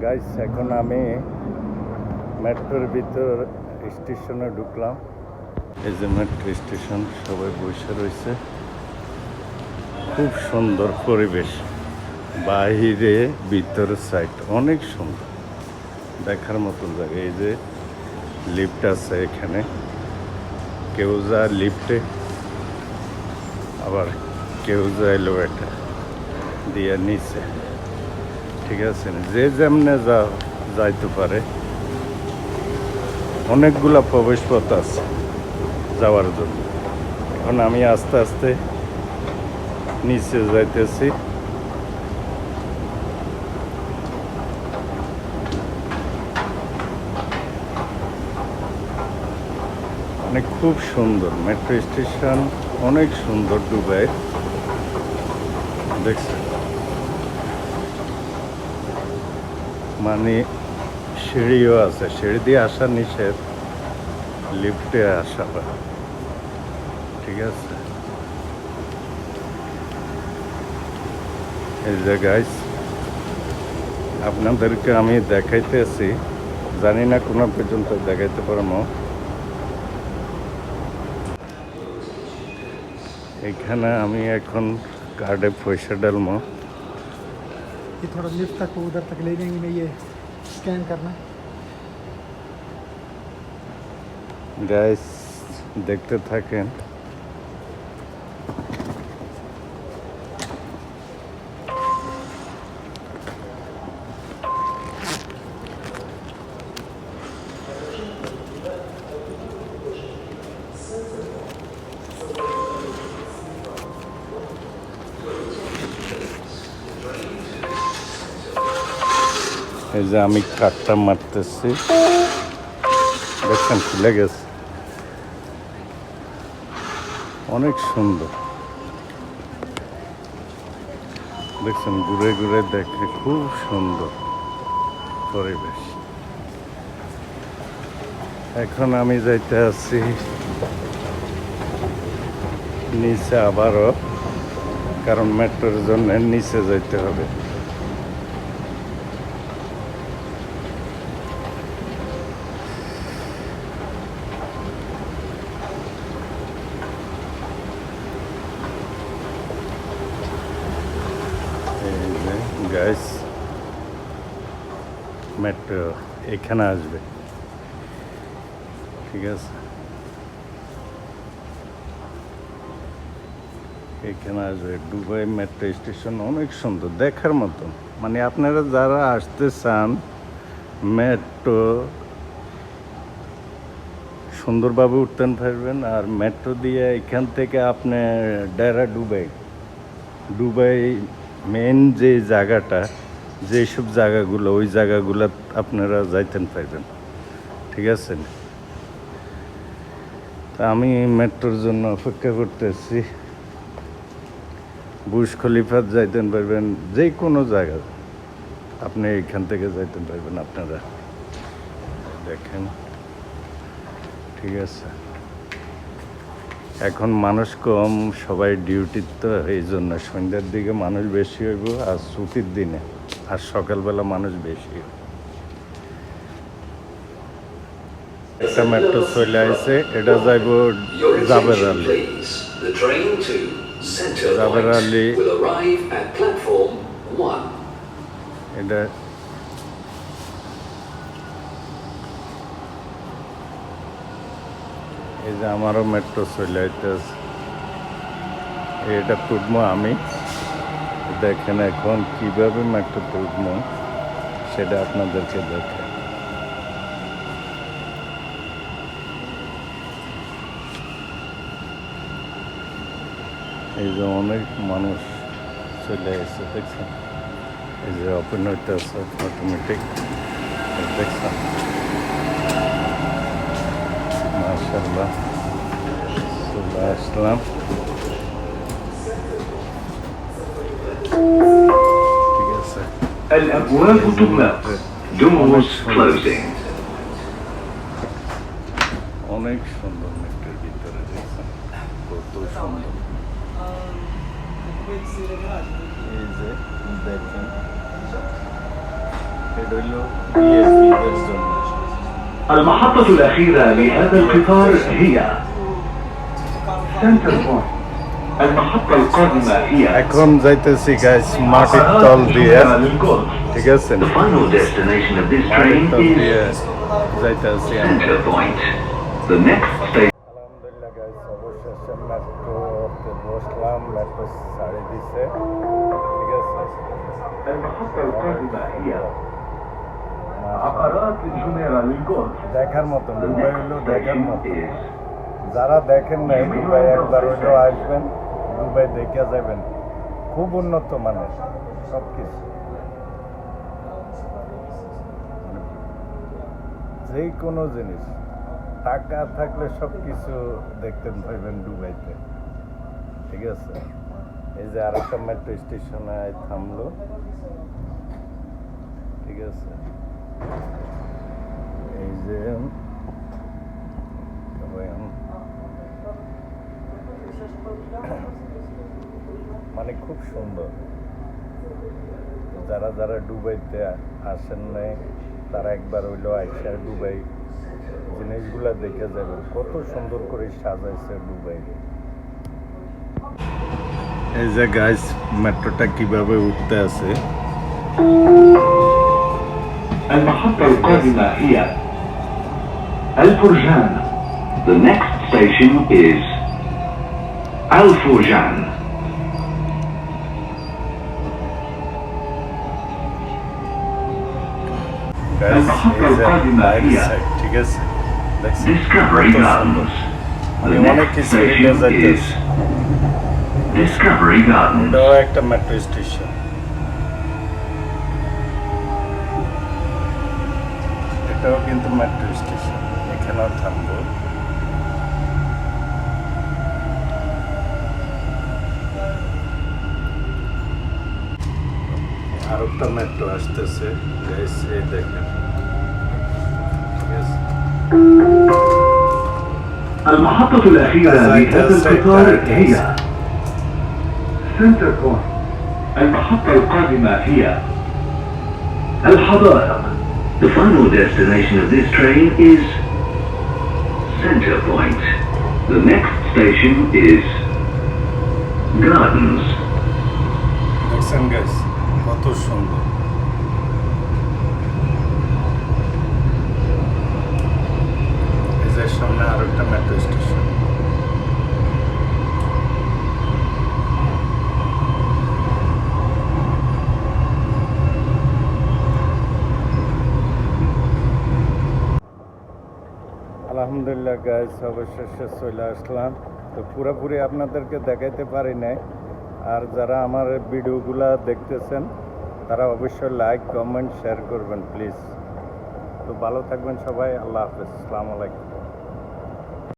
Guys এখন আমি মেট্রোর ভিতর স্টেশনে ঢুকলাম। এই যে মেট্রো স্টেশন, সবাই বসে রয়েছে। খুব সুন্দর পরিবেশ, বাইরে ভিতর সাইড অনেক সুন্দর, দেখার মতন জায়গা। এই যে লিফট আছে এখানে, কেউ যায় লিফটে, আবার কেউ যায় এলিভেটর দিয়ে নিচে। ঠিক আছে, যে যেমনে যাইতে পারে। অনেকগুলা প্রবেশ পথ আছে যাওয়ার জন্য। এখন আমি আস্তে আস্তে নিচে যাইতেছি। মানে খুব সুন্দর মেট্রো স্টেশন, অনেক সুন্দর দুবাই। দেখছেন, মানে সিঁড়িও আছে, সিঁড়ি দিয়ে আসা নিষেধ, লিফটে আসা হয়। ঠিক আছে, এই যে গাইস আপনাদেরকে আমি দেখাইতেছি, জানি না কোন পর্যন্ত দেখাইতে পারবো। এখানে আমি এখন कार्ड पैसा डालूँ। ये थोड़ा लिफ्ट तक उधर तक ले जाएंगे, मैं ये स्कैन करना। गाइस देखते थकें। এই যে আমি কাটটা মারতেছি, দেখছেন খুলে গেছে, অনেক সুন্দর। দেখছেন ঘুরে ঘুরে দেখে খুব সুন্দর পরিবেশ। এখন আমি যাইতে আছি নিচে আবারও, কারণ মেট্রোর জন্য নিচে যাইতে হবে। গাইস মেট্রো এখানে আসবে, ঠিক আছে, এখানে আসবে। দুবাই মেট্রো স্টেশন অনেক সুন্দর, দেখার মতন। মানে আপনারা যারা আসতে চান, মেট্রো সুন্দরভাবে উঠতে পারবেন। আর মেট্রো দিয়ে এখান থেকে আপনি ডাইরেক্ট দুবাই মেন যে জায়গাটা, যেসব জায়গাগুলো, ওই জায়গাগুলো আপনারা যাইতে পারবেন। ঠিক আছে, তা আমি মেট্রোর জন্য অপেক্ষা করতেছি। বুর্জ খলিফাত যাইতে পারবেন, যে কোনো জায়গা আপনি এখান থেকে যাইতে পারবেন আপনারা। দেখেন, ঠিক আছে। এখন মানুষ কম, সবাই ডিউটির, তো এই জন্য সন্ধ্যার দিকে মানুষ বেশি হইব, আর ছুটির দিনে আর সকালবেলা মানুষ বেশি হইব। একটা মেট্রো চলে আসছে, এটা যাইব জাবের আলী। জাবের আলী এটা এই যে আমারও মেট্রো চলে আসতেছে, এটা তুলবো আমি। দেখেন এখন কিভাবে মেট্রো তুলবো সেটা আপনাদেরকে দেখে। এই যে অনেক মানুষ চলে এসেছে, দেখছেন। এই যে ওপেন হইতে আছে অটোমেটিক, দেখছেন। মাশাআল্লাহ, চলে আসলাম। ঠিক আছে, الأبواب تغلق. Doors closing. অনেক সুন্দর মেট্রোর ভিতরে, দেখছেন কত সুন্দর। এই যে দেখেন এটা হইল বিএফিদের জন্য। المحطة الأخيرة لهذا القطار هي سنتر بوينت. المحطة القادمة هي এখন যাইতেছি গাইস মাটির তল দিয়ে, للجولف. ঠিক আছে? The final destination of this train মাটির তল is দিয়ে যাইতেছি আমরা। Center Point. The next station. আলহামদুলিল্লাহ গাইস, অবশেষে মেট্রোতে বসলাম, মেট্রো ছাড়ে দিছে, ঠিক আছে? المحطة القادمة هي عقارات الجميرة للجولف. দেখার মতো The দুবাই next হইলো দেখার station মতো। is যারা দেখেন নাই দুবাই একবার হইলেও আসবেন, দুবাই দেখে যাবেন, খুব উন্নত মানের সব কিছু। যে কোনো জিনিস টাকা থাকলে সব কিছু দেখতে পাইবেন দুবাইতে, ঠিক আছে? এই যে আরেকটা মেট্রো স্টেশনে থামলো, ঠিক আছে? এই যে মানে খুব সুন্দর। যারা যারা দুবাইতে আসেন নাই তারা একবার হইলো আইসা দুবাই জিনিসগুলা দেখে যাবেন, কত সুন্দর করে সাজাইছে দুবাই। এই যে গাইস মেট্রোটা কিভাবে উঠতে আছে। المحطة القادمة هي الفرجان. The next station is الفرجان. Guys المحطة এই যে القادمة বাইরের هي side, ঠিক আছে? দেখছেন? Discovery কত সুন্দর। Gardens. আমি The অনেক next কিছু station যাইতেছি। is Discovery Gardens. এটাও একটা মেট্রো স্টেশন। এটাও কিন্তু মেট্রো স্টেশন, এখানেও থামবো। আর একটা মেট্রো আসতেছে গাইস, এই দেখেন, ঠিক আছে? المحطة الأخيرة لهذا القطار هي سنتر بوينت. المحطة القادمة هي الحدائق. The final destination of this train is Center Point. The next station is Gardens. দেখছেন গাইস কত সুন্দর। এই যে সামনে আর একটা মেট্রো স্টেশন। আলহামদুলিল্লাহ গাইস, অবশেষে চলে আসলাম। তো পুরোপুরি আপনাদেরকে দেখাইতে পারি নাই। আর যারা আমার ভিডিওগুলা দেখতেছেন তারা অবশ্যই লাইক কমেন্ট শেয়ার করবেন প্লিজ। তো ভালো থাকবেন সবাই, আল্লাহ হাফেজ, আসসালামু আলাইকুম।